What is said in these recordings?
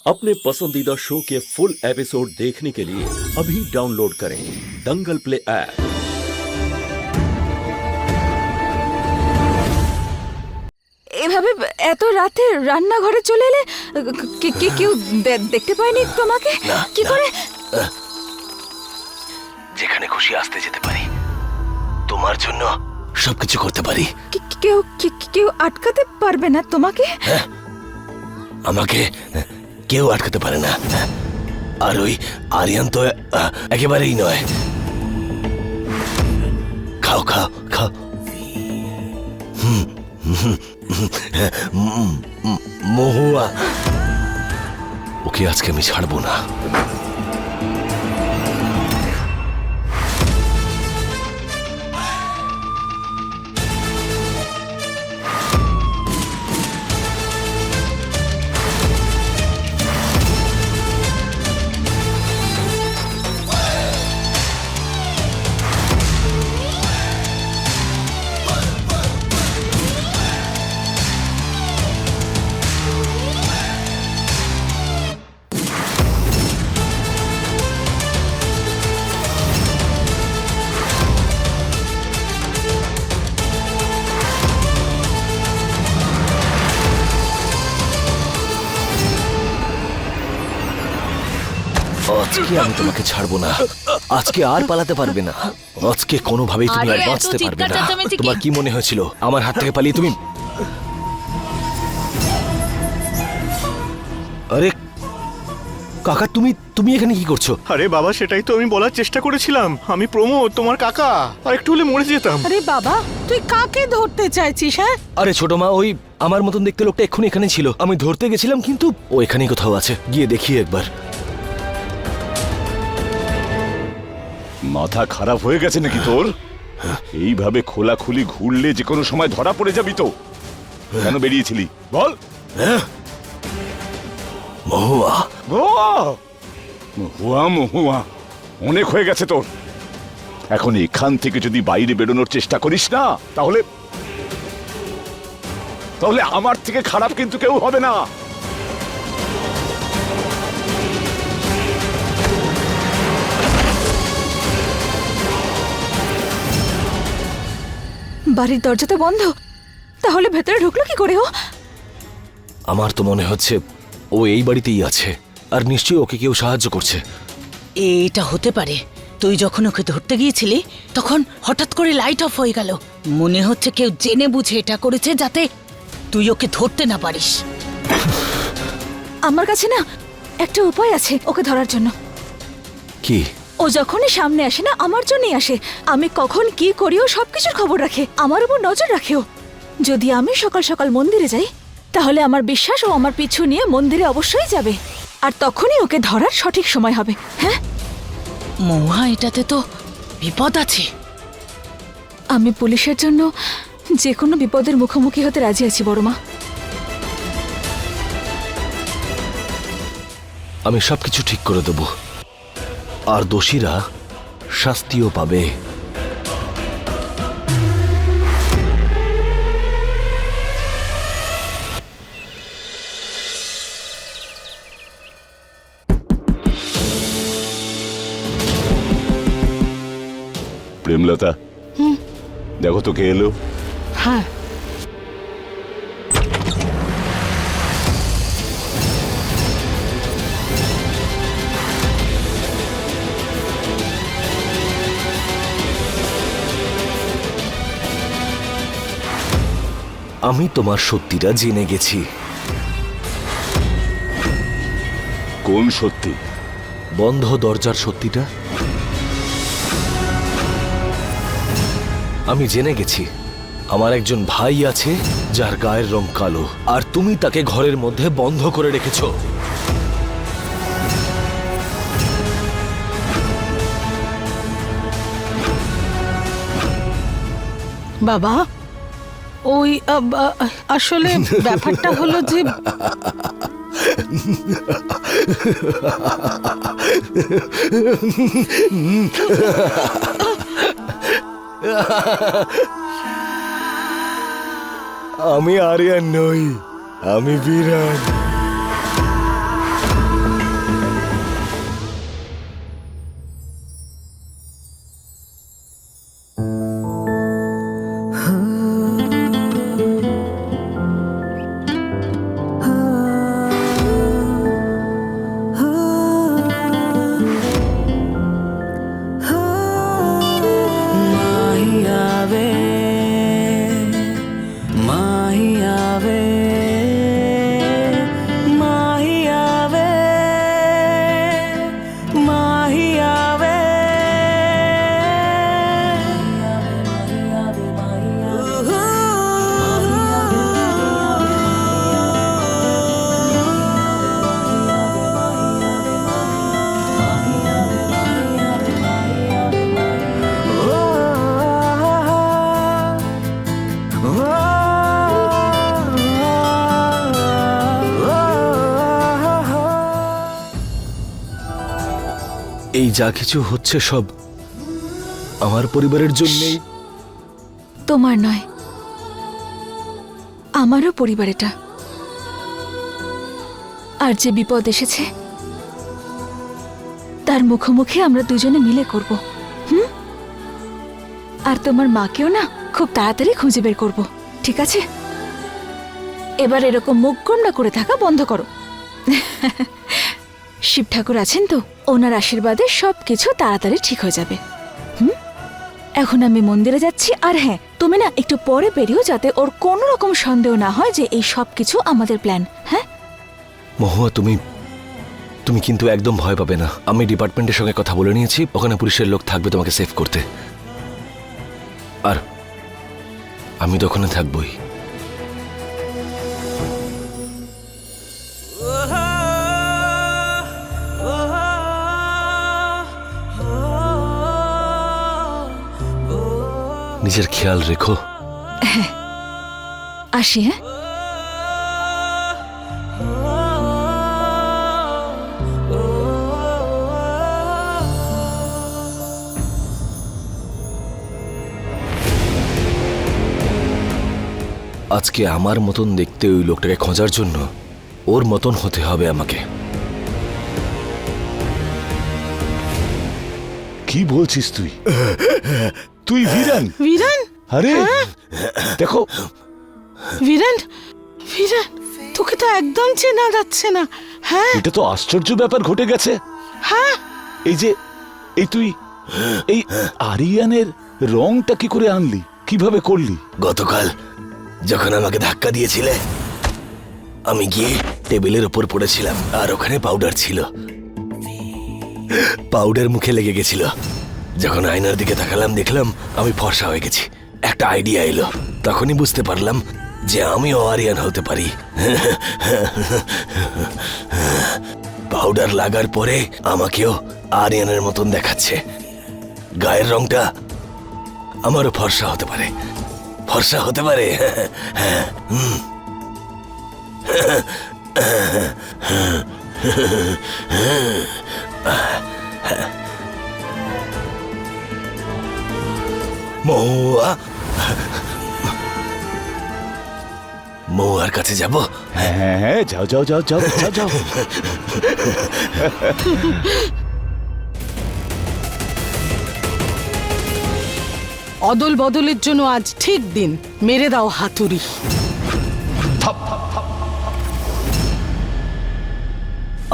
अपने पसंदीदा शो के फुल एपिसोड देखने के लिए अभी डाउनलोड करें दंगल प्ले ऐप। এভাবে এত রাতে রান্নাঘরে চলে এলে কেউ দেখতে পায়নি তোমাকে? কি করে? যেখানে খুশি আসতে যেতে পারি, তোমার জন্য সবকিছু করতে পারি। কেউ আটকাতে পারবে না তোমাকে? আমাকে কেউ আটকাতে পারে না। আর ওই আরিয়ান তো একেবারেই নয়। খাও খাও খাও। মহুয়া, ওকে আজকে আমি ছাড়বো না। আজকে আমি তোমাকে ছাড়বো না। আজকে আর পালাতে পারবে না। আজকে কোনোভাবেই তুমি আর বাঁচতে পারবে না। তোমার কি মনে হয়েছিল আমার হাত থেকে পালিয়ে তুমি? আরে কাকা, তুমি এখানে কি করছো? আরে বাবা, সেটাই তো আমি বলার চেষ্টা করেছিলাম। আমি প্রমোদ, তোমার কাকা। আর একটু হলে মরে যেতাম। আরে বাবা, তুই কাকে ধরতে চাইছিস? হ্যাঁ, আরে ছোট মা, ওই আমার মতন দেখতে লোকটা এক্ষুনি এখানে ছিল। আমি ধরতে গেছিলাম, কিন্তু ও এখানেই কোথাও আছে। গিয়ে দেখি একবার। মাথা খারাপ হয়ে গেছে নাকি তোর? এইভাবে খোলাখুলি ঘুরলে যে কোনো সময় ধরা পড়ে যাবি তো। কেন বেরিয়েছিলি বল? মহুয়া, মহুয়া মহুয়া অনেক হয়ে গেছে তোর। এখন এখান থেকে যদি বাইরে বেরোনোর চেষ্টা করিস না, তাহলে আমার থেকে খারাপ কিন্তু কেউ হবে না। বাড়ির দরজা তো বন্ধ, তাহলে ভেতরে ঢুকলো কি করে ও? আমার তো মনে হচ্ছে ও এই বাড়িতেই আছে, আর নিশ্চয়ই ওকে কেউ সাহায্য করছে। এটা হতে পারে। তুই যখন ওকে ধরতে গিয়েছিলি তখন হঠাৎ করে লাইট অফ হয়ে গেল। মনে হচ্ছে কেউ জেনে বুঝে এটা করেছে যাতে তুই ওকে ধরতে না পারিস। আমার কাছে না একটা উপায় আছে ওকে ধরার জন্য। কি? ও যখনই সামনে আসে না, আমার জন্যই আসে। আমি কখন কি করিও সবকিছুর খবর রাখে, আমার উপর নজর রাখেও। যদি আমি সকাল সকাল মন্দিরে যাই, তাহলে আমার বিশ্বাস ও আমার পিছু নিয়ে মন্দিরে অবশ্যই যাবে, আর তখনই ওকে ধরার সঠিক সময় হবে। হ্যাঁ, মহুয়া, এটাতে তো বিপদ আছে। আমি পুলিশের জন্য যে কোনো বিপদের মুখোমুখি হতে রাজি আছি বড় মা। আমি সবকিছু ঠিক করে দেব, আর দোষীরা শাস্তিও পাবে। প্রেমলতা, দেখো তো কে এলো। হ্যাঁ, আমি তোমার সত্যিটা জেনে গেছি। কোন সত্যি? বন্ধ দরজার সত্যিটা। আমি জেনে গেছি আমার একজন ভাই আছে যার গায়ের রং কালো, আর তুমি তাকে ঘরের মধ্যে বন্ধ করে রেখেছো। বাবা, ওই আসলে ব্যাপারটা হলো যে আমি আরিয়ান নই, আমি বিরাট। এই যা কিছু হচ্ছে সব আমার পরিবারের জন্যই। তোমার নয়, আমারও পরিবার এটা। আর যে বিপদ এসেছে তার মুখোমুখি আমরা দুজনে মিলে করব। আর তোমার মাকেও না খুব তাড়াতাড়ি খুঁজে বের করব, ঠিক আছে? এবার এরকম মুখ গোমড়া করে থাকা বন্ধ করো। শিব ঠাকুর আছেন তো, ওনার আশীর্বাদে সবকিছু তাড়াতাড়ি ঠিক হয়ে যাবে। এখন আমি মন্দিরে যাচ্ছি। আর হ্যাঁ, তুমি না একটু পরে বেরিয়েও, যাতে ওর কোনো রকম সন্দেহ না হয় যে এই সব কিছু আমাদের প্ল্যান। হ্যাঁ মহুয়া, তুমি কিন্তু একদম ভয় পাবে না। আমি ডিপার্টমেন্টের সঙ্গে কথা বলে নিয়েছি, ওখানে পুলিশের লোক থাকবে তোমাকে সেভ করতে। আর আমি তো ওখানে থাকবই। নিজের খেয়াল রেখো। আসি। হ্যাঁ, আজকে আমার মতন দেখতে ওই লোকটাকে খোঁজার জন্য ওর মতন হতে হবে আমাকে। কি বলছিস তুই? তুই ভিরান? ভিরান? আরে দেখো, ভিরান, ভিরান, তোকে তো একদম চেনা যাচ্ছে না। হ্যাঁ এটা তো আশ্চর্য ব্যাপার ঘটে গেছে। হ্যাঁ, এই তুই এই আরিয়ানের রংটা কি করে আনলি, কিভাবে করলি? গতকাল যখন আমাকে ধাক্কা দিয়েছিলে, আমি গিয়ে টেবিলের উপর পড়েছিলাম, আর ওখানে পাউডার ছিল। পাউডার মুখে লেগে গেছিল। যখন আয়নার দিকে তাকালাম, দেখলাম আমি ফর্সা হয়ে গেছি। একটা আইডিয়া এলো, তখনই বুঝতে পারলাম যে আমিও আরিয়ান হতে পারি। পাউডার লাগার পরে আমাকেও আরিয়ানের মতন দেখাচ্ছে। গায়ের রংটা আমারও ফর্সা হতে পারে, ফর্সা হতে পারে। মহুয়ার কাছে যাব। হ্যাঁ হ্যাঁ, যাও যাও যাও যাও যাও যাও। অদল বদলের জন্য আজ ঠিক দিন। মেরে দাও হাতুড়ি।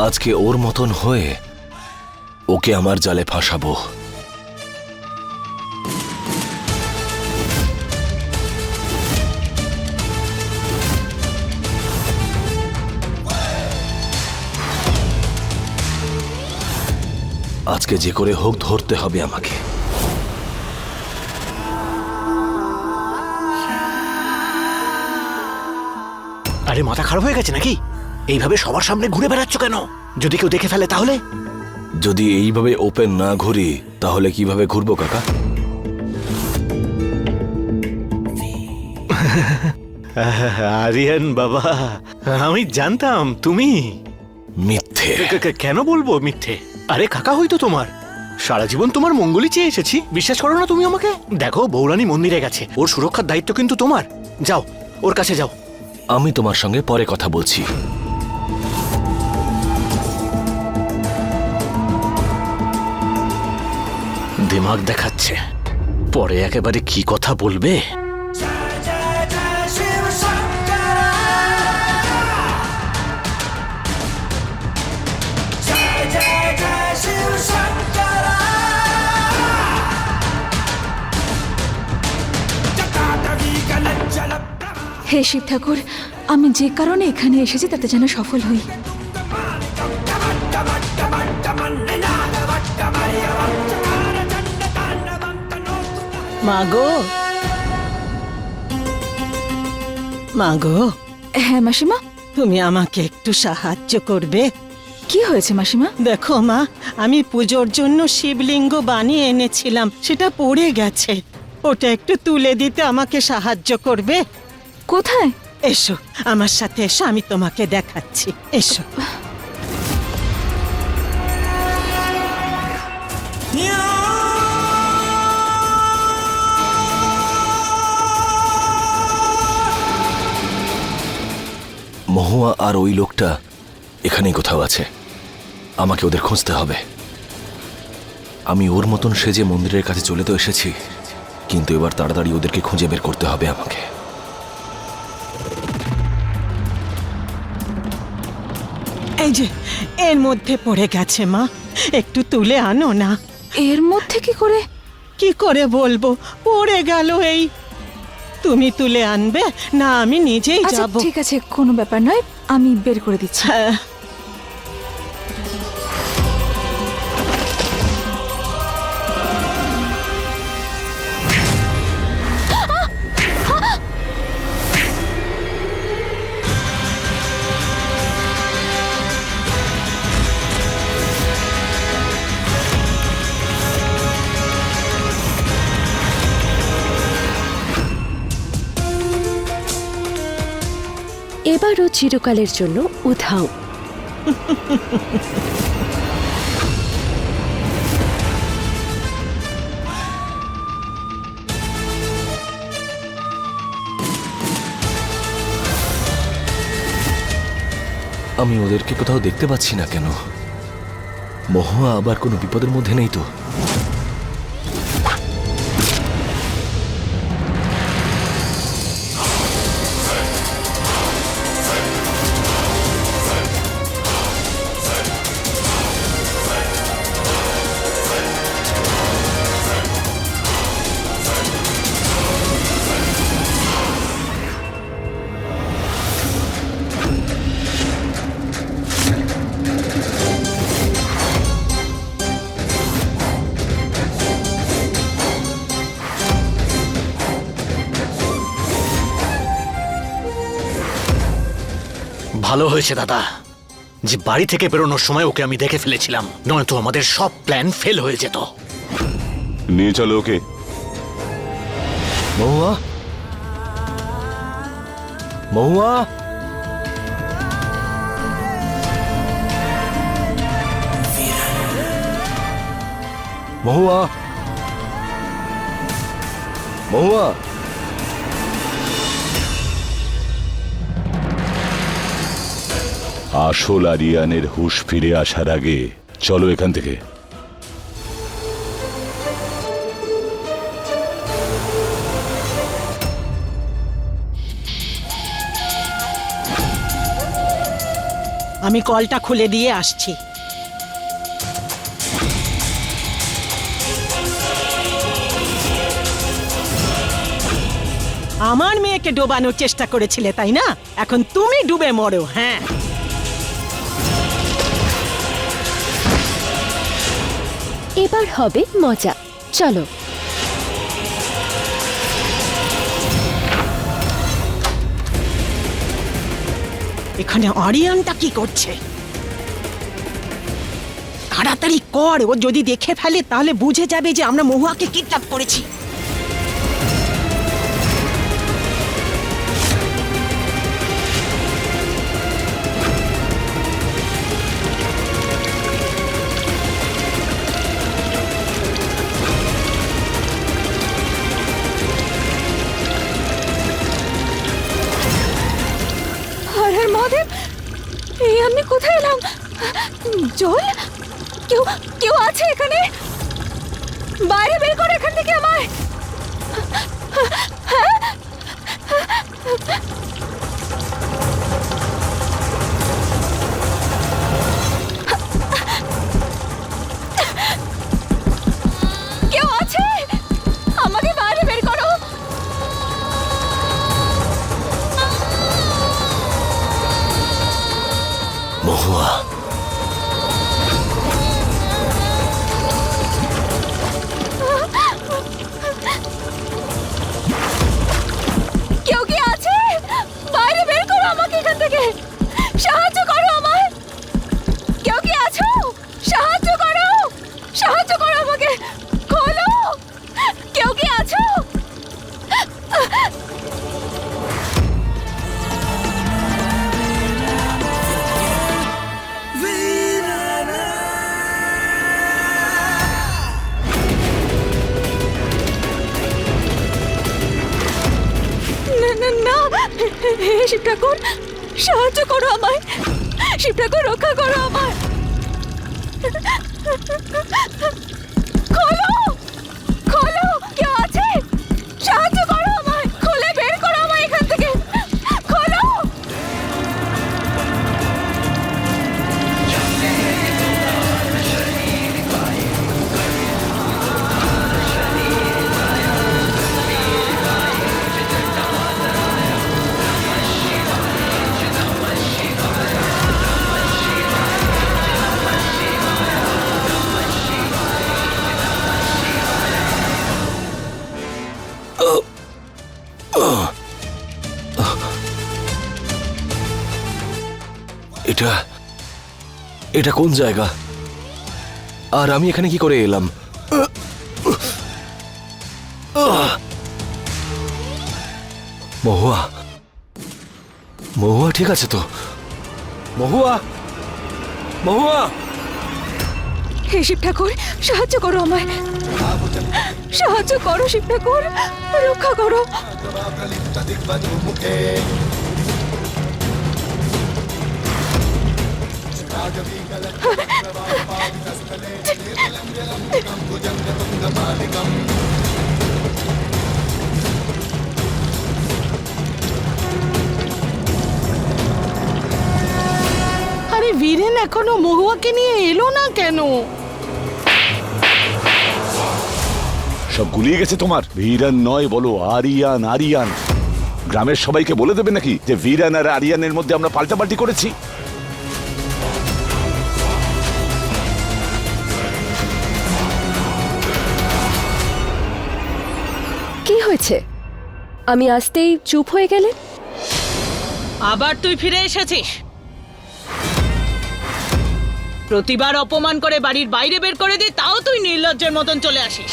আজকে ওর মতন হয়ে ওকে আমার জালে ফাঁসাবো। আজকে যে করে হোক ধরতে হবে আমাকে। আরে মাথা খারাপ হয়ে গেছে নাকি? এইভাবে সবার সামনে ঘুরে বেড়াচ্ছ কেন? যদি কেউ দেখে ফেলে তাহলে? যদি এইভাবে ওপেন না ঘুরি তাহলে কিভাবে ঘুরবো কাকা? আরিয়ান বাবা, আমি জানতাম তুমি। মিথ্যে। কেন বলবো মিথ্যে? আরে কাকা হয়তো তোমার সারা জীবন তোমার মঙ্গলই চেয়ে এসেছি। বিশ্বাস করো না তুমি আমাকে? দেখো, বৌরানী মন্দিরে গেছে, ওর সুরক্ষার দায়িত্ব কিন্তু তোমার। যাও, ওর কাছে যাও। আমি তোমার সঙ্গে পরে কথা বলছি। দিমাগ দেখাচ্ছে, পরে একেবারে কি কথা বলবে। হে শিব ঠাকুর, আমি যে কারণে এখানে এসেছি তাতে যেন সফল হই। মাগো, মাগো, হ্যাঁ মাসিমা। তুমি আমাকে একটু সাহায্য করবে? কি হয়েছে মাসিমা? দেখো মা, আমি পুজোর জন্য শিবলিঙ্গ বানিয়ে এনেছিলাম, সেটা পড়ে গেছে। ওটা একটু তুলে দিতে আমাকে সাহায্য করবে? কোথায়? এসো আমার সাথে, এসো, আমি তোমাকে দেখাচ্ছি। এসো। মহুয়া আর ওই লোকটা এখানেই কোথাও আছে। আমাকে ওদের খুঁজতে হবে। আমি ওর মতন সেজে মন্দিরের কাছে চলে তো এসেছি, কিন্তু এবার তাড়াতাড়ি ওদেরকে খুঁজে বের করতে হবে আমাকে। এই যে এর মধ্যে পড়ে গেছে মা, একটু তুলে আনো না। এর মধ্যে কি করে? কি করে বলবো, পড়ে গেল এই। তুমি তুলে আনবে না আমি নিজেই আচ্ছা যাব? ঠিক আছে, কোনো ব্যাপার নয়, আমি বের করে দিচ্ছি। হ্যাঁ। এবারও চিরকালের জন্য উধাও। আমি ওদেরকে কোথাও দেখতে পাচ্ছি না কেন? মহুয়া আবার কোনো বিপদের মধ্যে নেই তো? ভালো হয়েছে দাদা যে বাড়ি থেকে বেরোনোর সময় ওকে আমি দেখে ফেলেছিলাম, নয়তো আমাদের সব প্ল্যান ফেল হয়ে যেত। নিয়ে চলো ওকে। মহুয়া, মহুয়া, মহুয়া, মহুয়া। আসল আরিয়ানের হুঁশ ফিরে আসার আগে চলো এখান থেকে। আমি কলটা খুলে দিয়ে আসছি। আমার মেয়েকে ডোবানোর চেষ্টা করেছিলে তাই না? এখন তুমি ডুবে মরো। হ্যাঁ, এবার হবে মজা। চলো। এখানে অরিয়নটা কি করছে? তাড়াতাড়ি কর, ও যদি দেখে ফেলে তাহলে বুঝে যাবে যে আমরা মহুয়াকে কিডন্যাপ করেছি। হর হর মহাদেব, এই আমি কোথায় এলাম? জল? কেউ কেউ আছে এখানে? বাইরে বের করো এখান থেকে আমায়। কেউ আছে? আমাকে বাইরে বের করো। মহুয়া, কেউ কি আছে? বাইরে বের করো আমাকে এখান থেকে। সাহায্য করো আমায়। কেউ কি আছো? সাহায্য করো, সাহায্য করো আমাকে। খোলো, কেউ কি আছো? না না না, হে শিব ঠাকুর, সাহায্য করো আমায়, শিব ঠাকুর রক্ষা করো আমায়। খোলো, খোলো, কেউ আছে? সাহায্য করো আমায়, খুলে বের করো আমায় এখান থেকে, খোলো। এটা এটা কোন জায়গা? আর আমি এখানে কি করে এলাম? মহুয়া, মহুয়া ঠিক আছে তো? মহুয়া, মহুয়া, হে শিব ঠাকুর, সাহায্য করো আমায়, সাহায্য করো শিব ঠাকুর, রক্ষা করো। আরে বীরেন এখনো মহুয়াকে নিয়ে এলো না কেন? সব গুলিয়ে গেছে তোমার? ভিরান নয় বলো, আরিয়ান। আরিয়ান গ্রামের সবাইকে বলে দেবে নাকি যে ভিরান আর আরিয়ানের মধ্যে আমরা পাল্টাপাল্টি করেছি? কি হয়েছে? আমি আসতেই চুপ হয়ে গেলে? আবার তুই ফিরে এসেছিস? প্রতিবার অপমান করে বাড়ির বাইরে বের করে দিই, তাও তুই নির্লজ্জের মতন চলে আসিস।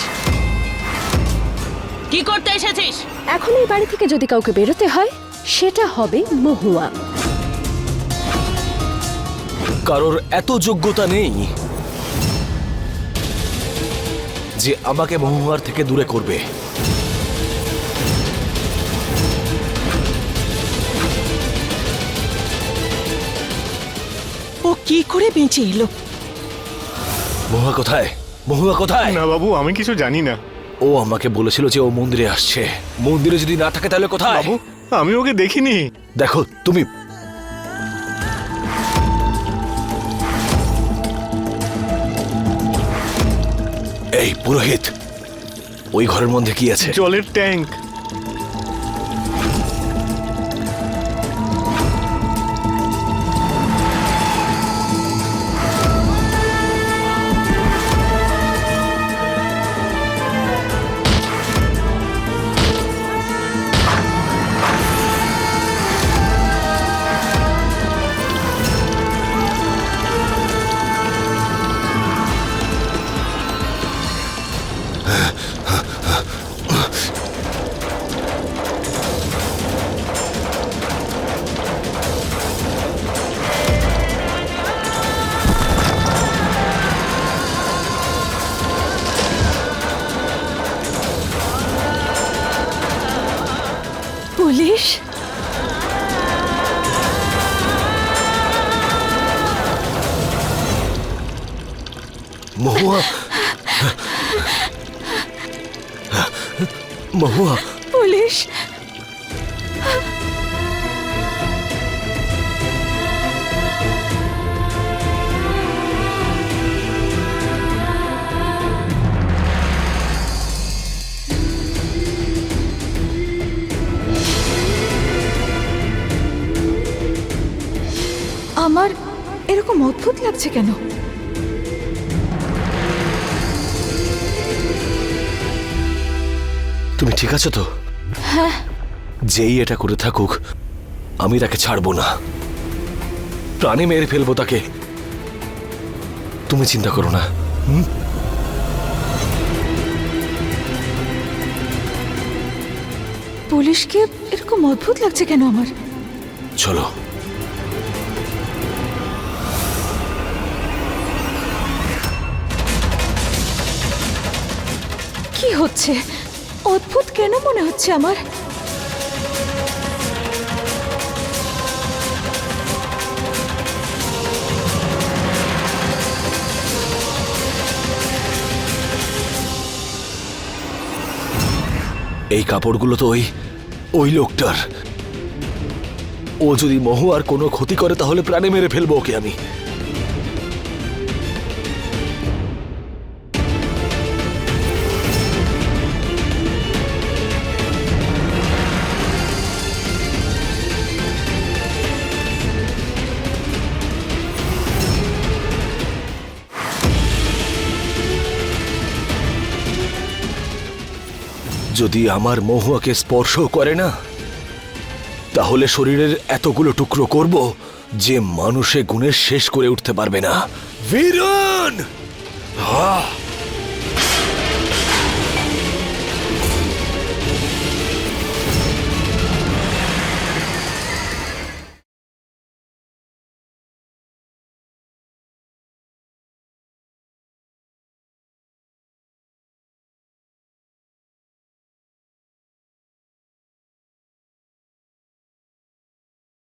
কি করতে এসেছিস? এখন এই বাড়ি থেকে যদি কাউকে বেরোতে হয়, সেটা হবে মহুয়া। কারোর এত যোগ্যতা নেই যে আমাকে মহুয়ার থেকে দূরে করবে। ও কি করে বেঁচে এলো? মহুয়া কোথায়? মহুয়া কোথায়? না বাবু, আমি কিছু জানি না। ও আমাকে বলেছিল যে ও মন্দিরে আসছে। মন্দিরে যদি না থাকে তাহলে কোথায়? বাবু, আমি ওকে দেখিনি। দেখো তুমি, এই পুরোহিত, ওই ঘরের মধ্যে কি আছে? জলের ট্যাঙ্ক। পুলিশ, মহুয়া, মহুয়া, পুলিশ। আমার এরকম অদ্ভুত লাগছে কেন? তুমি ঠিক আছো তো? হ্যাঁ। যেই এটা করে থাকুক, আমি তাকে ছাড়বো না, প্রাণে মেরে ফেলবো তাকে। তুমি চিন্তা করো না। পুলিশকে এরকম অদ্ভুত লাগছে কেন আমার? চলো। কি হচ্ছে? অদ্ভুত কেন মনে হচ্ছে আমার? এই কাপড়গুলো তো ওই লোকটার। ও যদি মহুয়ার কোনো ক্ষতি করে তাহলে প্রাণে মেরে ফেলবো ওকে আমি। যদি আমার মহুয়াকে স্পর্শ করে না তাহলে শরীরের এতগুলো টুকরো করব যে মানুষে গুণে শেষ করে উঠতে পারবে না। বীরন!